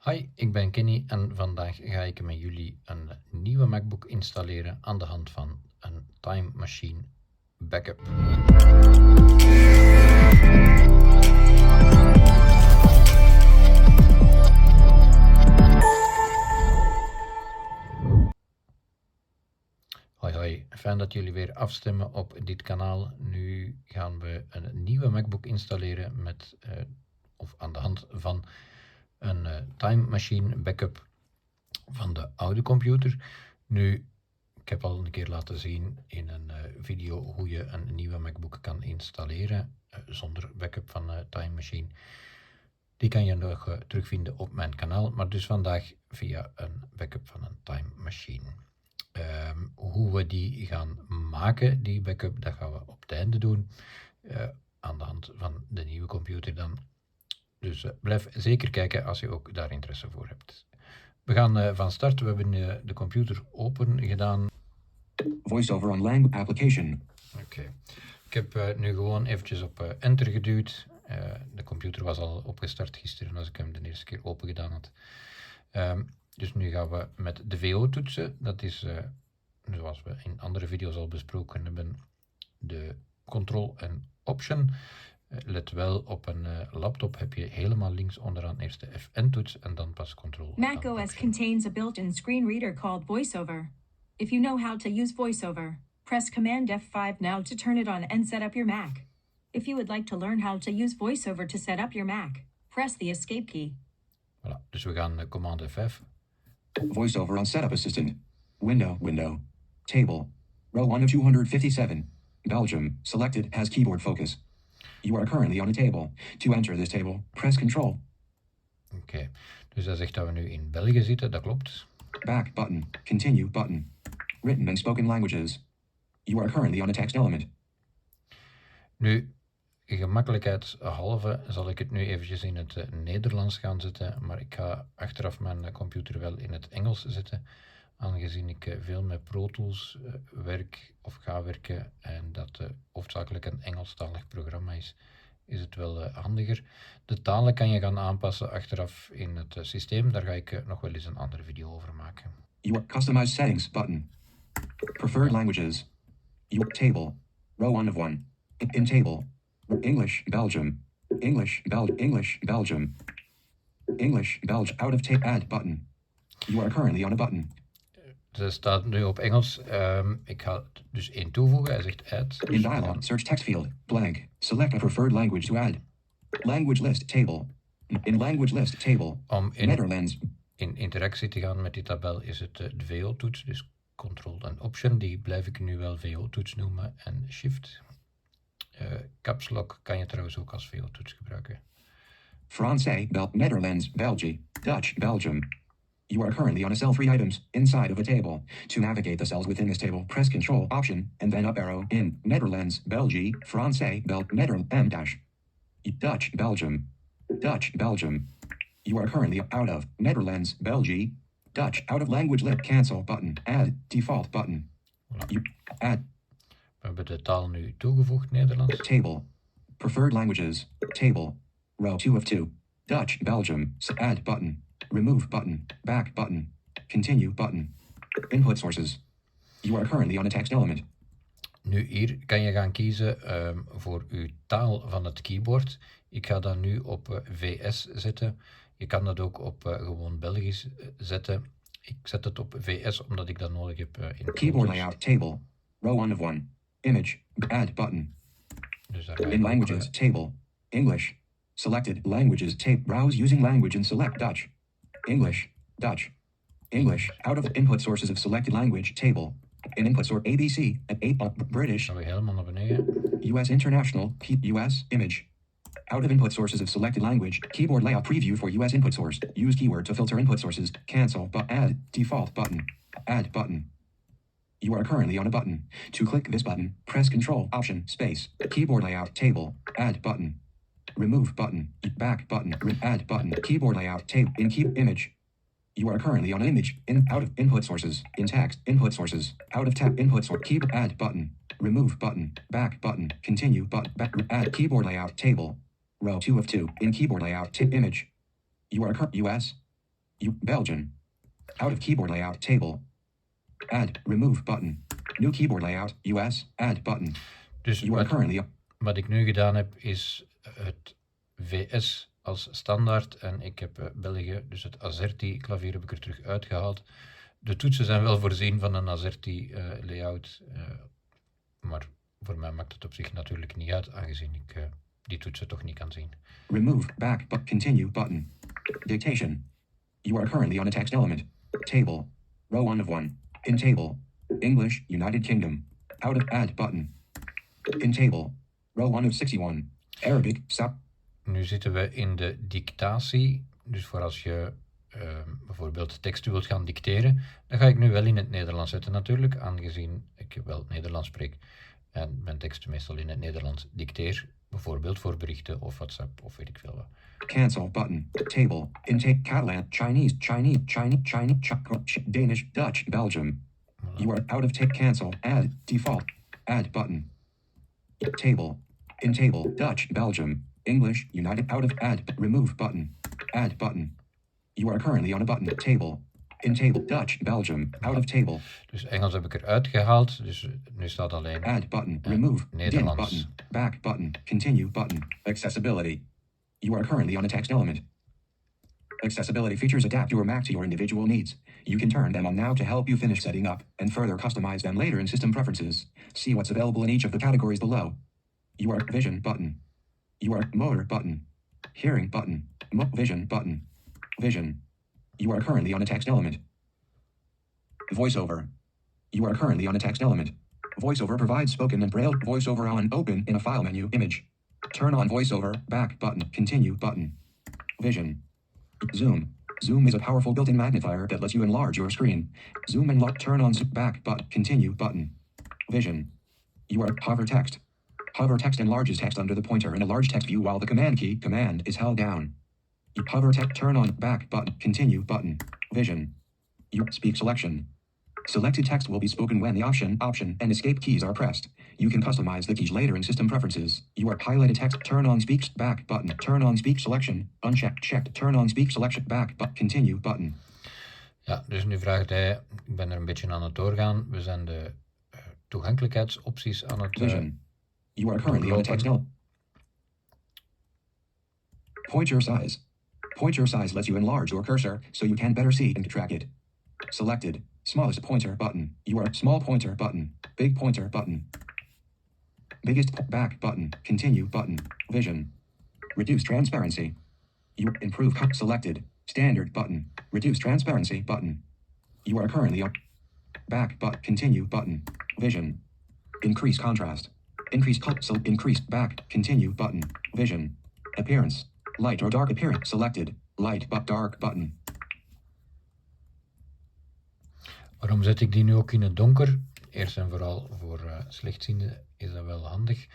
Hi, ik ben Kenny en vandaag ga ik met jullie een nieuwe MacBook installeren aan de hand van een Time Machine backup. Hoi hoi, fijn dat jullie weer afstemmen op dit kanaal. Nu gaan we een nieuwe MacBook installeren met, of aan de hand van een Time Machine backup van de oude computer. Nu, ik heb al een keer laten zien in een video hoe je een nieuwe MacBook kan installeren zonder backup van Time Machine. Die kan je nog terugvinden op mijn kanaal, maar dus vandaag via een backup van een Time Machine. Hoe we die gaan maken, die backup, dat gaan we op het einde doen, aan de hand van de nieuwe computer dan. Dus blijf zeker kijken als je ook daar interesse voor hebt. We gaan van start. We hebben de computer open gedaan. Voiceover on Lang application. Oké. Ik heb nu gewoon eventjes op enter geduwd. De computer was al opgestart gisteren als ik hem de eerste keer open gedaan had. Dus nu gaan we met de VO toetsen. Dat is, zoals we in andere video's al besproken hebben, de Control en Option. Let wel, op een laptop heb je helemaal links onderaan eerst de Fn-toets en dan pas Control. macOS contains a built-in screen reader called VoiceOver. If you know how to use VoiceOver, press Command F5 now to turn it on and set up your Mac. If you would like to learn how to use VoiceOver to set up your Mac, press the Escape key. Voilà, dus we gaan Command F5. Voiceover on Setup Assistant. Window. Table. Row 1 of 257. Belgium. Selected has keyboard focus. You are currently on a table. To enter this table, press Control. Oké, dus dat zegt dat we nu in België zitten, dat klopt. Back button. Continue button. Written and spoken languages. You are currently on a text element. Nu, gemakkelijkheidshalve zal ik het nu eventjes in het Nederlands gaan zetten, maar ik ga achteraf mijn computer wel in het Engels zetten, aangezien ik veel met Pro Tools werk of ga werken en dat hoofdzakelijk een Engelstalig programma is het wel handiger. De talen kan je gaan aanpassen achteraf in het systeem, daar ga ik nog wel eens een andere video over maken. Your customized settings button. Preferred languages. Your table. Row 1 of 1. In table. English, Belgium. English, Belgium. English, Belgium. Out of tape. Add button. You are currently on a button. Ze staat nu op Engels. Ik ga dus één toevoegen. Hij zegt add. In dialog, search text field. Blank. Select a preferred language to add. Language list table. In language list table. Om Netherlands. in interactie te gaan met die tabel is het de VO-toets, dus Control en Option. Die blijf ik nu wel VO-toets noemen en Shift. Caps Lock kan je trouwens ook als VO-toets gebruiken. Francais, Netherlands, Belgium, Dutch, Belgium. You are currently on a cell 3 items inside of a table. To navigate the cells within this table, press Control Option and then up arrow in Netherlands, Belgium, Francais, Netherlands, Dutch, Belgium, Dutch, Belgium. You are currently out of Netherlands, Belgium, Dutch, out of language list, cancel button, add default button. Voilà. You add. We hebben de taal nu toegevoegd, Nederlands. Table. Preferred languages. Table. Row 2 of 2. Dutch, Belgium. Add button. Remove button. Back button. Continue button. Input sources. You are currently on a text element. Nu hier kan je gaan kiezen voor uw taal van het keyboard. Ik ga dat nu op VS zetten. Je kan dat ook op gewoon Belgisch zetten. Ik zet het op VS omdat ik dat nodig heb in Keyboard layout table. Row 1 of 1. Image. Add button. Dus in languages table. English. Selected languages tape. Browse using language and select Dutch. English. Dutch. English. Out of input sources of selected language table. In input source ABC and 8 British. Gaan we helemaal naar beneden. US International. US image. Out of input sources of selected language. Keyboard layout preview for US input source. Use keyword to filter input sources. Cancel but add default button. Add button. You are currently on a button. To click this button, press Control Option Space. Keyboard layout table. Add button. Remove button. Back button. Add button. Keyboard layout table. In key image. You are currently on an image. Out of input sources. In text input sources. Out of tab input source. Keyboard add button. Remove button. Back button. Continue button. Back add keyboard layout table. Row 2 of 2. In keyboard layout image. You are US. Belgian. Out of keyboard layout table. Add, remove button. New keyboard layout, US, add button. Dus You are currently wat ik nu gedaan heb, is het VS als standaard en ik heb België, dus het AZERTY klavier heb ik er terug uitgehaald. De toetsen zijn wel voorzien van een AZERTY layout, maar voor mij maakt het op zich natuurlijk niet uit, aangezien ik die toetsen toch niet kan zien. remove, back, but continue button. Dictation. You are currently on a text element. Table. Row 1 of 1. In table. English, United Kingdom. Out of add button. In table. Row 1 of 61. Arabic, stop. Nu zitten we in de dictatie, dus voor als je bijvoorbeeld teksten wilt gaan dicteren, dan ga ik nu wel in het Nederlands zetten natuurlijk, aangezien ik wel Nederlands spreek en mijn teksten meestal in het Nederlands dicteer, bijvoorbeeld voor berichten of WhatsApp of weet ik veel wat. Cancel button. Table. Intake Catalan. Chinese. Danish. Dutch. Belgium. Voilà. You are out of take. Cancel. Add. Default. Add button. Table. In table. Dutch. Belgium. English. United. Out of add. Remove button. Add button. You are currently on a button. Table. In table. Dutch. Belgium. Out of table. Dus Engels heb ik eruit gehaald, dus nu staat alleen Add button. Remove. Dim Nederlands. button. Back button. Continue button. Accessibility. You are currently on a text element. Accessibility features adapt your Mac to your individual needs. You can turn them on now to help you finish setting up, and further customize them later in system preferences. See what's available in each of the categories below. You are vision button. You are motor button. Hearing button. Vision button. Vision. You are currently on a text element. Voiceover. You are currently on a text element. VoiceOver provides spoken and braille. VoiceOver on. Open in a file menu. Image. Turn on VoiceOver. Back button. Continue button. Vision. Zoom. Zoom is a powerful built-in magnifier that lets you enlarge your screen. Zoom and lock. Turn on back button. Continue button. Vision. You are hover text. Hover text enlarges text under the pointer in a large text view while the command key command is held down. Hover text. Turn on back button. Continue button. Vision. You speak selection. Selected text will be spoken when the option, and escape keys are pressed. You can customize the keys later in system preferences. You are highlighted text. Turn on speak back button. Turn on speak selection. Unchecked. Checked. Turn on speak selection. Back but continue button. Ja, dus nu vraagt hij, ik ben er een beetje aan het doorgaan, we zijn de toegankelijkheidsopties aan het Vision. You are currently on a text element. Point your size. Point your size lets you enlarge your cursor so you can better see and track it. Selected. Smallest pointer button. You are small pointer button. Big pointer button. Biggest back button. Continue button. Vision. Reduce transparency. You improve selected. Standard button. Reduce transparency button. You are currently on back but continue button. Vision. Increase contrast. Increase increase back. Continue button. Vision. Appearance. Light or dark appearance. Selected. Light but dark button. Waarom zet ik die nu ook in het donker? Eerst en vooral voor slechtzienden is dat wel handig.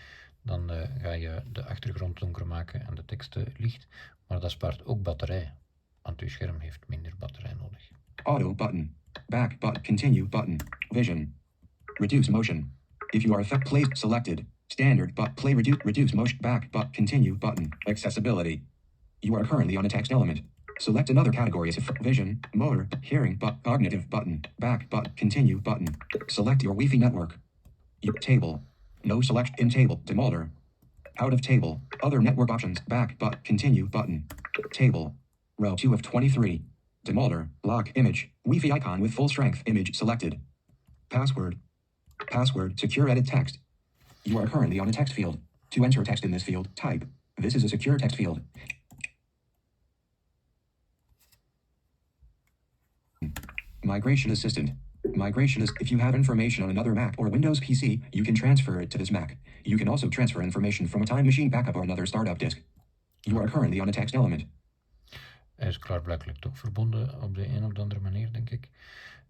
Dan ga je de achtergrond donker maken en de teksten licht. Maar dat spaart ook batterij, want uw scherm heeft minder batterij nodig. Auto button. Back but continue button. Vision. Reduce motion. If you are effect play selected. Standard but play reduce motion. Back but continue button. Accessibility. You are currently on a text element. Select another category as vision, motor, hearing, but cognitive button, back but continue button. Select your Wi-Fi network. Table. No selection in table. Demolder. Out of table. Other network options. Back but continue button. Table. Row 2 of 23. Demolder. Lock image. Wi-Fi icon with full strength image selected. Password. Password. Secure edit text. You are currently on a text field. To enter text in this field, type. This is a secure text field. Migration Assistant. Migration is if you have information on another Mac or Windows PC, you can transfer it to this Mac. You can also transfer information from a time machine backup or another startup disk. You are currently on a text element. Hij is klaarblijkelijk toch verbonden op de een of de andere manier, denk ik.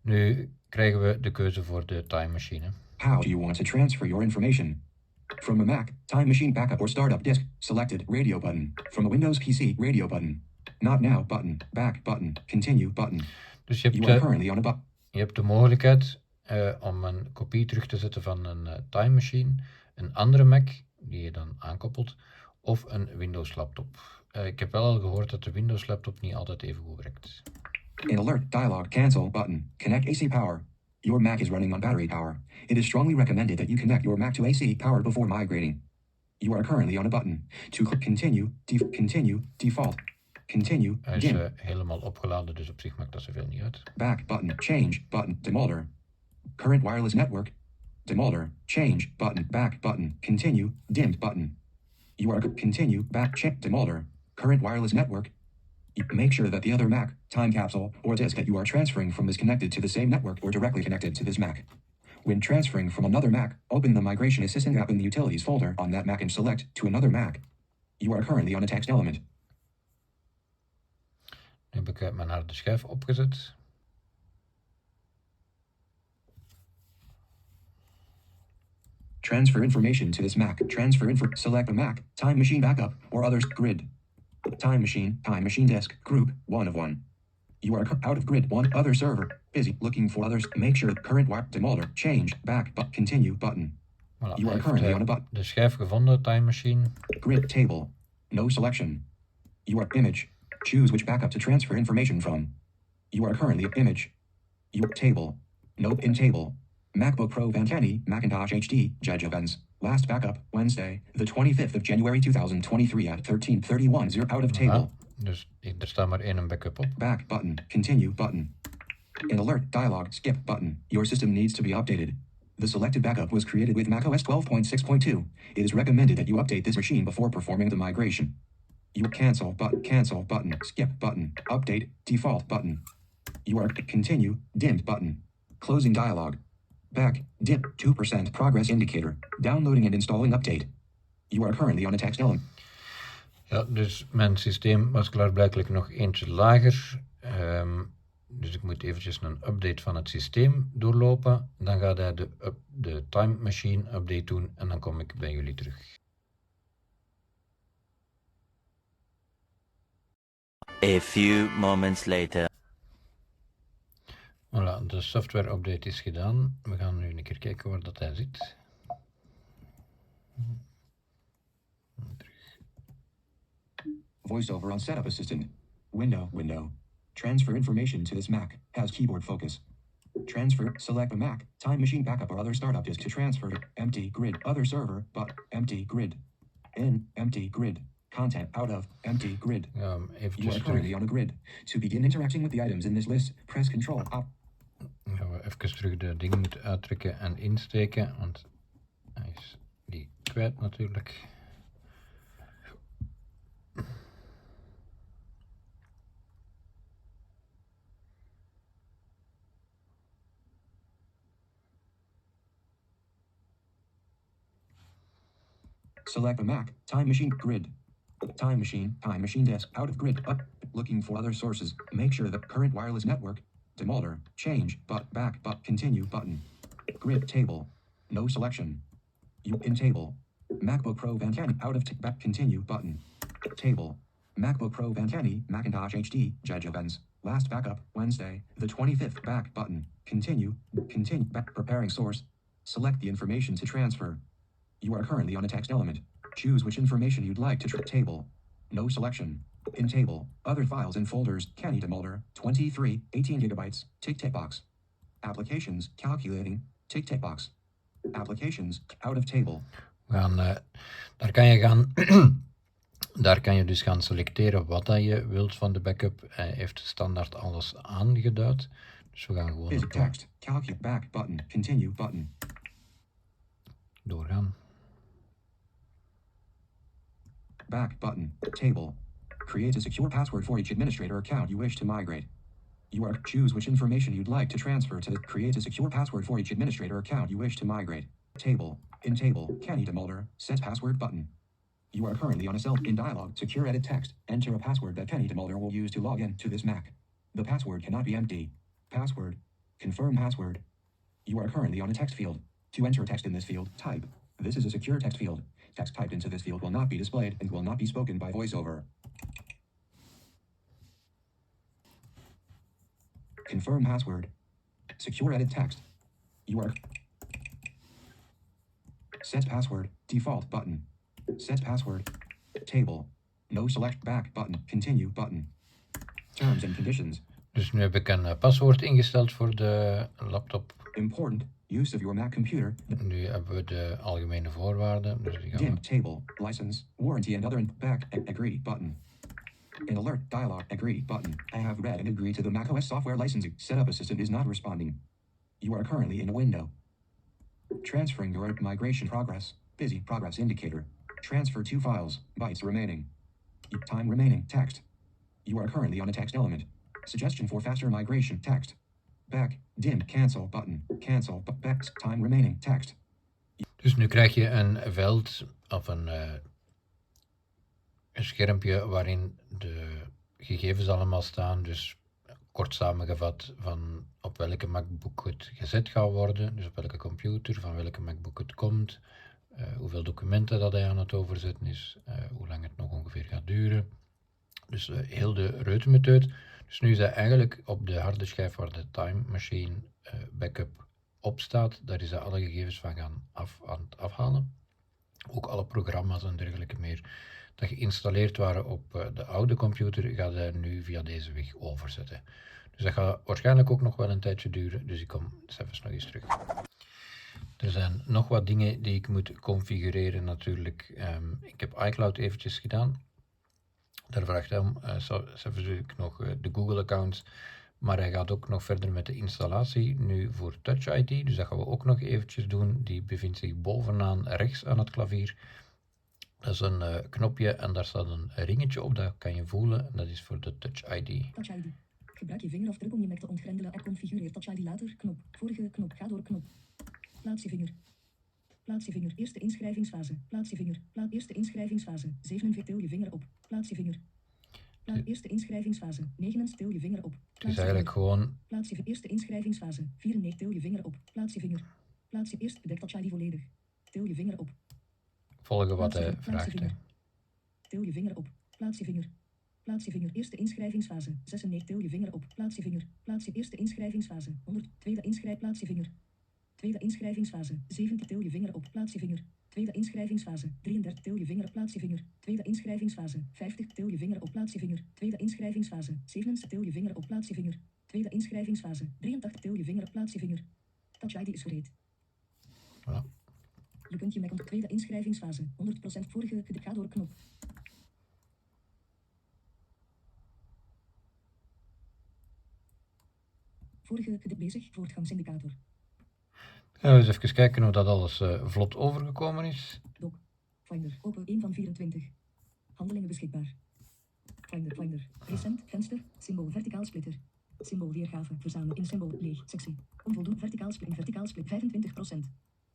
Nu krijgen we de keuze voor de time machine. How do you want to transfer your information? From a Mac, time machine backup or startup disk, selected radio button. From a Windows PC, radio button. Not now button, back button, continue button. Dus je hebt de mogelijkheid om een kopie terug te zetten van een time machine, een andere Mac die je dan aankoppelt, of een Windows laptop. Ik heb wel al gehoord dat de Windows laptop niet altijd even goed werkt. An alert dialog. Cancel button. Connect AC power. Your Mac is running on battery power. It is strongly recommended that you connect your Mac to AC power before migrating. You are currently on a button. To click continue, continue, default, continue, Hij is dim. helemaal opgeladen, dus op zich maakt dat zoveel niet uit. Back button, change button, demolder. Current wireless network, demolder, change button, back button, continue, dimmed button. You are continue, back, check, demolder, current wireless network. Make sure that the other Mac, time capsule, or disk that you are transferring from is connected to the same network or directly connected to this Mac. When transferring from another Mac, open the Migration Assistant app in the Utilities folder on that Mac and select to another Mac. You are currently on a text element. Nu heb ik mijn harde schijf opgezet. Transfer information to this Mac. Transfer info. Select a Mac, time machine backup, or others. Grid. Time machine disk, group, 1 of 1. You are out of grid, 1 other server. Busy, looking for others. Make sure current wire, demolder, change, back, but continue button. Voilà, You are hij currently on a heeft button. de schijf gevonden, time machine. Grid table. No selection. You are image. Choose which backup to transfer information from. You are currently image. You table. No in table. MacBook Pro Van Kenny, Macintosh HD, Judge events. Last backup, Wednesday, the 25th of January 2023 at 13:31. 0 out of table. Voilà, dus er staat maar één backup op. Back button. Continue button. An alert dialog. Skip button. Your system needs to be updated. The selected backup was created with macOS 12.6.2. It is recommended that you update this machine before performing the migration. You cancel button, skip button, update, default button. You are continue, dimmed button. Closing dialog. Back, dim, 2% progress indicator. Downloading and installing update. You are currently on a text element. Ja, dus mijn systeem was klaarblijkelijk nog eentje lager. Dus ik moet eventjes een update van het systeem doorlopen. Dan gaat hij de time machine update doen en dan kom ik bij jullie terug. A few moments later. Voilà, de software update is gedaan. We gaan nu een keer kijken waar dat hij zit. VoiceOver on Setup Assistant. Window. Transfer information to this Mac. Has keyboard focus. Transfer. Select a Mac, time machine backup or other startup disk to transfer to empty grid. Other server, but empty grid. In empty grid. Content out of empty grid. Ja, You eventjes are currently terug. on a grid. To begin interacting with the items in this list, press Ctrl Up. Gaan we even terug de dingen moeten uittrekken en insteken, want hij is die kwijt natuurlijk. Select a Mac, time machine grid. Time machine disk, out of grid, up, looking for other sources. Make sure the current wireless network, demolder, change, back, continue button. Grid table, no selection. You in table. MacBook Pro Van Kenny, out of back, continue button. Table. MacBook Pro Van Kenny, Macintosh HD, Judge events. Last backup, Wednesday, the 25th, back button. Continue, back, preparing source. Select the information to transfer. You are currently on a text element. Choose which information you'd like to table. No selection. In table. Other files and folders. Kenny demolder. 23, 18 gigabytes. Tick box. Applications. Calculating. Tick box. Applications. Out of table. We gaan, daar kan je dus gaan selecteren wat dat je wilt van de backup. Hij heeft standaard alles aangeduid. Dus we gaan gewoon Basic text. Calculate back button. Continue button. doorgaan. Back button. Table. Create a secure password for each administrator account you wish to migrate. You are choose which information you'd like to transfer to create a secure password for each administrator account you wish to migrate. Table. In table. Kenny demolder. Set password button. You are currently on a cell in dialog. Secure edit text. Enter a password that Kenny demolder will use to log in to this Mac. The password cannot be empty. Password. Confirm password. You are currently on a text field. To enter text in this field, type. This is a secure text field. Text typed into this field will not be displayed and will not be spoken by VoiceOver. Confirm password. Secure edit text. You are set password. Default button. Set password. Table. No select back button. Continue button. Terms and conditions. Dus nu heb ik een paswoord ingesteld voor de laptop. Important. Use of your Mac computer. Nu hebben we de algemene voorwaarden. Dus die gaan Dim we... table. License. Warranty and other. Back. Agree button. An alert dialog. Agree button. I have read and agreed to the macOS software licensing. Setup assistant is not responding. You are currently in a window. Transferring your migration progress. Busy progress indicator. Transfer 2 files. Bytes remaining. Time remaining. Text. You are currently on a text element. Suggestion for faster migration. Text. Back. Dim. Cancel button. Cancel. Back. Time remaining. Text. Dus nu krijg je een veld of een schermpje waarin de gegevens allemaal staan. Dus kort samengevat van op welke MacBook het gezet gaat worden. Dus op welke computer, van welke MacBook het komt. Hoeveel documenten dat hij aan het overzetten is. Hoe lang het nog ongeveer gaat duren. Dus heel de reutemeteut. Dus nu is hij eigenlijk op de harde schijf waar de Time Machine backup op staat. Daar is hij alle gegevens van aan het afhalen. Ook alle programma's en dergelijke meer dat geïnstalleerd waren op de oude computer, gaat hij nu via deze weg overzetten. Dus dat gaat waarschijnlijk ook nog wel een tijdje duren, dus ik kom zelfs nog eens terug. Er zijn nog wat dingen die ik moet configureren natuurlijk. Ik heb iCloud eventjes gedaan. Daar vraagt hij om, zelfs nog de Google accounts, maar hij gaat ook nog verder met de installatie, nu voor Touch ID, dus dat gaan we ook nog eventjes doen. Die bevindt zich bovenaan rechts aan het klavier. Dat is een knopje en daar staat een ringetje op, dat kan je voelen en dat is voor de Touch ID. Touch ID. Gebruik je vingerafdruk om je Mac te ontgrendelen en configureer Touch ID later. Knop. Vorige knop. Ga door knop. Plaats je vinger. Plaats je vinger. Eerste inschrijvingsfase. Plaats je vinger. Eerste inschrijvingsfase. 47. Til je vinger op. Plaats je vinger. Eerste inschrijvingsfase. 9. Til je vinger op. Het is eigenlijk gewoon... Plaats je eerste inschrijvingsfase. 94. Til je vinger op. Plaats je vinger. Plaats je eerst. Bedekt Touch ID volledig. Til je vinger op. Volgen wat hij vraagt. Til je vinger op. Plaats je vinger. Plaats je vinger. Eerste inschrijvingsfase. 96. Til je vinger op. Plaats je vinger. Plaats je eerste inschrijvingsfase. 100. Tweede inschrijf. Plaats je vinger. Tweede inschrijvingsfase. 17. Til je vinger op. Plaats je vinger. Tweede inschrijvingsfase. 33. Til je vinger op. Plaats je vinger. Tweede inschrijvingsfase. 50. Til je vinger op. Plaats je vinger. Tweede inschrijvingsfase. 77. Til je vinger op. Plaats je vinger. Tweede inschrijvingsfase. 83. Til je vinger op. Plaats je vinger. Touch ID is gereed. Voilà. Je kunt je Mac op tweede inschrijvingsfase. 100% vorige. Ga door knop. Vorige bezig. Voortgangsindicator. Gaan we eens even kijken hoe dat alles vlot overgekomen is. Doc. Finder. Open 1 van 24. Handelingen beschikbaar. Finder. Recent. Venster. Symbool. Verticaal splitter. Symbool. Weergave. Verzamelen. In symbool. Leeg. Sectie. Onvoldoende. Verticaal split. 25%.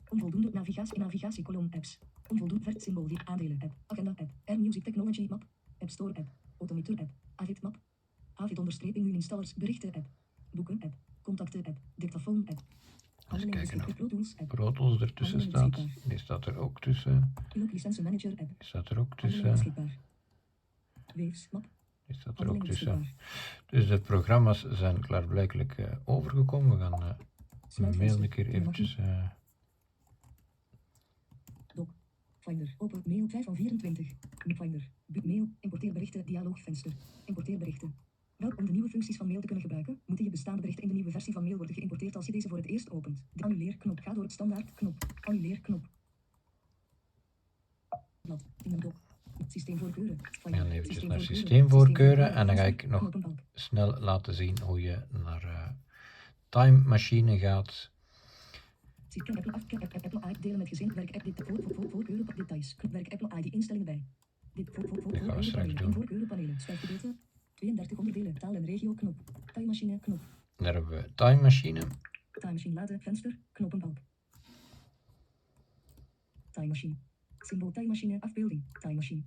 Onvoldoende. Navigatiekolom. Apps. Onvoldoende. Symbool. Aandelen. App. Agenda. App. Music Technology. Map. App Store. App. Automator. App. Avid. Map. Avid onderstreping. Nu installers. Berichten. App. Boeken. App. Contacten. App. Dictafoon. App. Eens kijken of Pro Tools ertussen staat. Die staat er ook tussen. License Manager App. Die staat er ook tussen. Waves Map. Die staat er ook tussen. Dus de programma's zijn klaarblijkelijk overgekomen. We gaan de mail een keer eventjes... Doc. Finder. Open mail 5 van 24. Finder. Mail. Importeer berichten. Dialoogvenster. Importeer berichten. Om de nieuwe functies van mail te kunnen gebruiken, moeten je bestaande berichten in de nieuwe versie van mail worden geïmporteerd als je deze voor het eerst opent. De annuleerknop. Ga door het standaard knop. Annuleerknop. Blad. Doc. Systeemvoorkeuren. We gaan eventjes naar systeemvoorkeuren en dan ga ik nog snel laten zien hoe je naar Time Machine gaat. Apple ID delen met gezin. Werk app dit voorkeuren details. Werk Apple ID instellingen bij. Dit gaan we straks doen. Voorkeurenpanelen. Schuifgedeelte. 32 onderdelen. Taal en regio knop. Time Machine knop. Daar hebben we Time Machine. Time Machine laden. Venster. Knopenbalk. Time Machine. Symbool Time Machine. Afbeelding. Time Machine.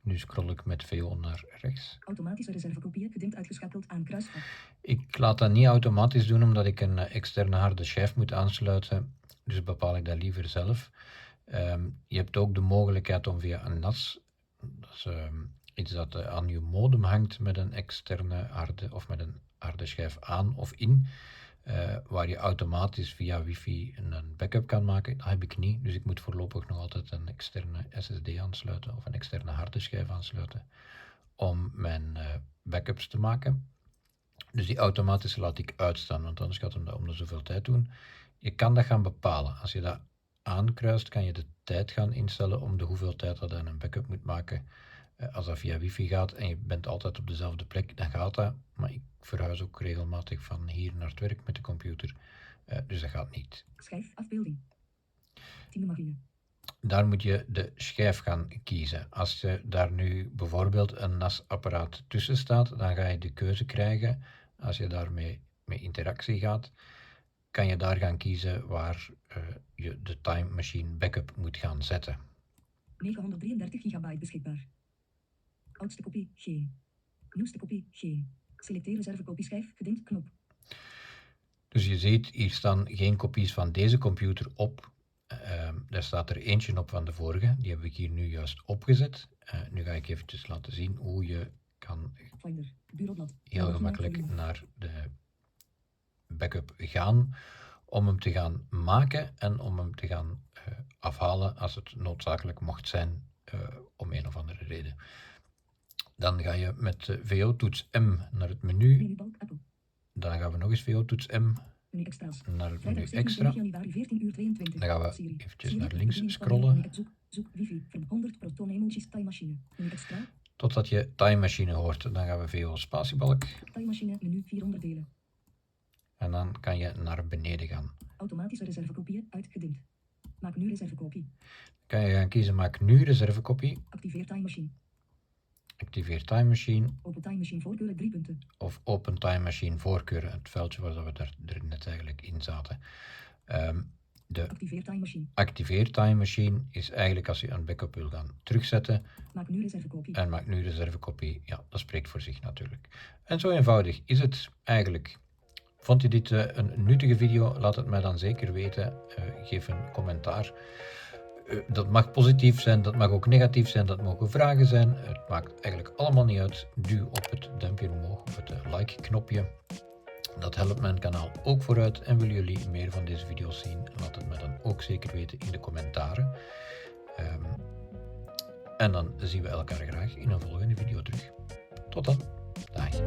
Nu scroll ik met VO naar rechts. Automatische reservekopieën. Gedimd uitgeschakeld aan kruisvat. Ik laat dat niet automatisch doen omdat ik een externe harde schijf moet aansluiten. Dus bepaal ik dat liever zelf. Je hebt ook de mogelijkheid om via een NAS, dat is iets dat aan je modem hangt met een externe harde of met een harde schijf aan of in, waar je automatisch via wifi een backup kan maken. Dat heb ik niet, dus ik moet voorlopig nog altijd een externe SSD aansluiten of een externe harde schijf aansluiten om mijn backups te maken. Dus die automatische laat ik uitstaan, want anders gaat hem dat om de zoveel tijd doen. Je kan dat gaan bepalen. Als je dat aankruist, kan je de tijd gaan instellen om de hoeveel tijd dat hij een backup moet maken. Als dat via wifi gaat en je bent altijd op dezelfde plek, dan gaat dat. Maar ik verhuis ook regelmatig van hier naar het werk met de computer. Dus dat gaat niet. Schijf afbeelding. Timemachine. Daar moet je de schijf gaan kiezen. Als je daar nu bijvoorbeeld een NAS-apparaat tussen staat, dan ga je de keuze krijgen. Als je daarmee mee interactie gaat, kan je daar gaan kiezen waar je de Time Machine backup moet gaan zetten. 933 gigabyte beschikbaar. Oudste kopie, geen. Nieuwste kopie, geen. Selecteer reservekopie schijf, gedimd, knop. Dus je ziet, hier staan geen kopies van deze computer op. Daar staat er eentje op van de vorige. Die heb ik hier nu juist opgezet. Nu ga ik eventjes laten zien hoe je kan Finder, bureaublad. heel gemakkelijk naar de backup gaan. Om hem te gaan maken en om hem te gaan afhalen als het noodzakelijk mocht zijn om een of andere reden. Dan ga je met VO-toets M naar het menu. Menubalk, Apple. Dan gaan we nog eens VO-toets M Menu extra's. naar het menu Vrijdag extra. 27 januari 14 uur 22. Dan gaan we Siri. eventjes Siri, naar links bediening van scrollen. menu, zoek, zoek, wifi, van 100 proton emojis, time machine. Menu extra, Totdat je Time Machine hoort. Dan gaan we VO spatiebalk. time machine, menu 4 onderdelen. En dan kan je naar beneden gaan. Automatische reservekopieën, uitgedimd. Maak nu reservekopie. Kan je gaan kiezen, maak nu reservekopie. Activeer time machine. Activeer Time Machine. Open time machine voorkeuren 3 punten. Of Open Time Machine voorkeuren. Het veldje waar we er net eigenlijk in zaten. De Activeer time machine. Activeer Time Machine is eigenlijk als je een backup wil gaan terugzetten. Maak nu reservekopie. En maak nu reservekopie. Ja, dat spreekt voor zich natuurlijk. En zo eenvoudig is het eigenlijk. Vond je dit een nuttige video? Laat het mij dan zeker weten. Geef een commentaar. Dat mag positief zijn, dat mag ook negatief zijn, dat mogen vragen zijn. Het maakt eigenlijk allemaal niet uit. Duw op het duimpje omhoog, op het like-knopje. Dat helpt mijn kanaal ook vooruit. En willen jullie meer van deze video's zien? Laat het mij dan ook zeker weten in de commentaren. En dan zien we elkaar graag in een volgende video terug. Tot dan. Dag.